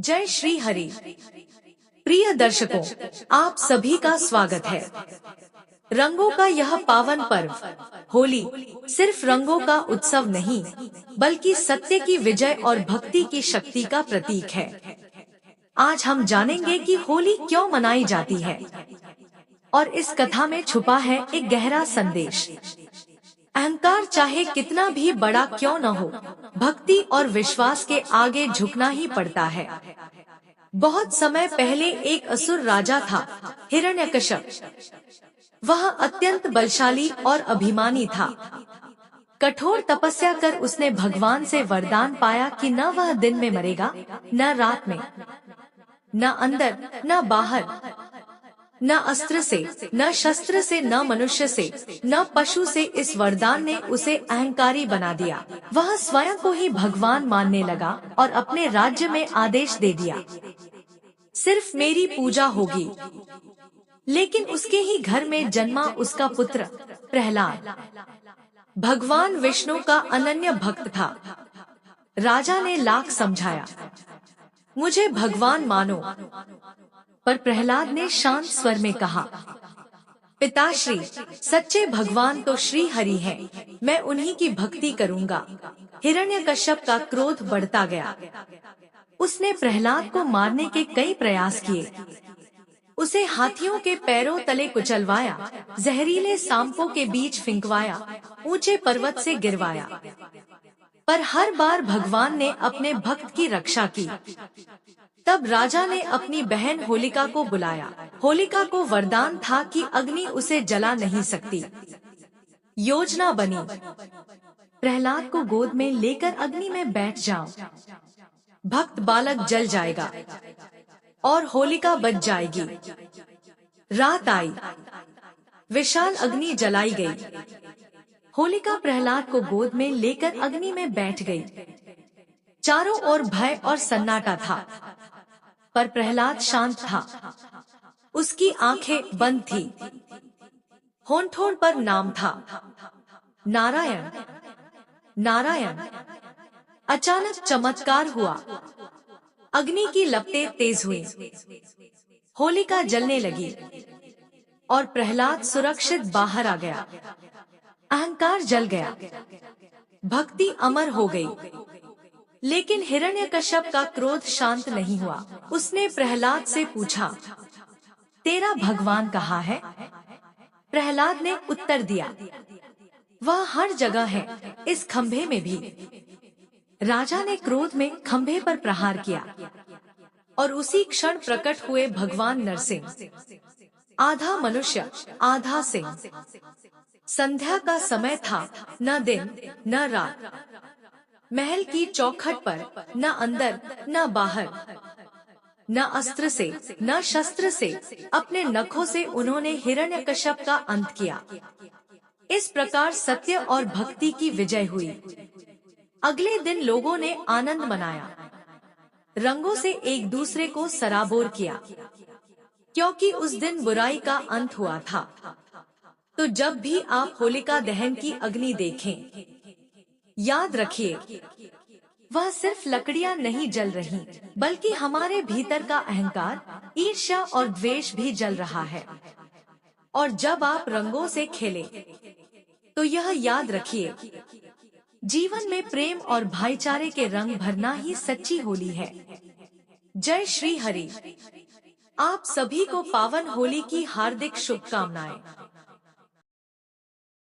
जय श्री हरि। प्रिय दर्शकों, आप सभी का स्वागत है। रंगों का यह पावन पर्व होली सिर्फ रंगों का उत्सव नहीं, बल्कि सत्य की विजय और भक्ति की शक्ति का प्रतीक है। आज हम जानेंगे कि होली क्यों मनाई जाती है और इस कथा में छुपा है एक गहरा संदेश। अहंकार चाहे कितना भी बड़ा क्यों न हो, भक्ति और विश्वास के आगे झुकना ही पड़ता है। बहुत समय पहले एक असुर राजा था, हिरण्यकश्यप। वह अत्यंत बलशाली और अभिमानी था। कठोर तपस्या कर उसने भगवान से वरदान पाया कि न वह दिन में मरेगा, न रात में, न अंदर न बाहर, न अस्त्र से, न शस्त्र से, न मनुष्य से, न पशु से। इस वरदान ने उसे अहंकारी बना दिया। वह स्वयं को ही भगवान मानने लगा और अपने राज्य में आदेश दे दिया, सिर्फ मेरी पूजा होगी। लेकिन उसके ही घर में जन्मा उसका पुत्र प्रहलाद भगवान विष्णु का अनन्य भक्त था। राजा ने लाख समझाया, मुझे भगवान मानो, पर प्रहलाद ने शांत स्वर में कहा, पिताश्री, सच्चे भगवान तो श्री हरि हैं, मैं उन्हीं की भक्ति करूंगा। हिरण्यकश्यप का क्रोध बढ़ता गया। उसने प्रहलाद को मारने के कई प्रयास किए। उसे हाथियों के पैरों तले कुचलवाया, जहरीले सांपों के बीच फिंकवाया, ऊंचे पर्वत से गिरवाया, पर हर बार भगवान ने अपने भक्त की रक्षा की। तब राजा ने अपनी बहन होलिका को बुलाया। होलिका को वरदान था कि अग्नि उसे जला नहीं सकती। योजना बनी, प्रहलाद को गोद में लेकर अग्नि में बैठ जाओ, भक्त बालक जल जाएगा और होलिका बच जाएगी। रात आई, विशाल अग्नि जलाई गई। होलिका प्रहलाद को गोद में लेकर अग्नि में बैठ गई। चारों ओर भय और सन्नाटा था, पर प्रहलाद शांत था। उसकी आंखें बंद थी, होंठों पर नाम था, नारायण नारायण। अचानक चमत्कार हुआ। अग्नि की लपटें तेज हुई, होलिका जलने लगी और प्रहलाद सुरक्षित बाहर आ गया। अहंकार जल गया, भक्ति अमर हो गई। लेकिन हिरण्यकश्यप का क्रोध शांत नहीं हुआ। उसने प्रहलाद से पूछा, तेरा भगवान कहाँ है? प्रहलाद ने उत्तर दिया, वह हर जगह है, इस खंभे में भी। राजा ने क्रोध में खंभे पर प्रहार किया और उसी क्षण प्रकट हुए भगवान नरसिंह, आधा मनुष्य आधा सिंह। संध्या का समय था, न दिन न रात। महल की चौखट पर न अंदर न बाहर, न अस्त्र से न शस्त्र से, अपने नखों से उन्होंने हिरण्यकश्यप का अंत किया। इस प्रकार सत्य और भक्ति की विजय हुई। अगले दिन लोगों ने आनंद मनाया, रंगों से एक दूसरे को सराबोर किया, क्योंकि उस दिन बुराई का अंत हुआ था। तो जब भी आप होलिका दहन की अग्नि देखें, याद रखिए, वह सिर्फ लकड़ियां नहीं जल रही, बल्कि हमारे भीतर का अहंकार, ईर्ष्या और द्वेष भी जल रहा है। और जब आप रंगों से खेलें, तो यह याद रखिए, जीवन में प्रेम और भाईचारे के रंग भरना ही सच्ची होली है। जय श्री हरि। आप सभी को पावन होली की हार्दिक शुभकामनाएं।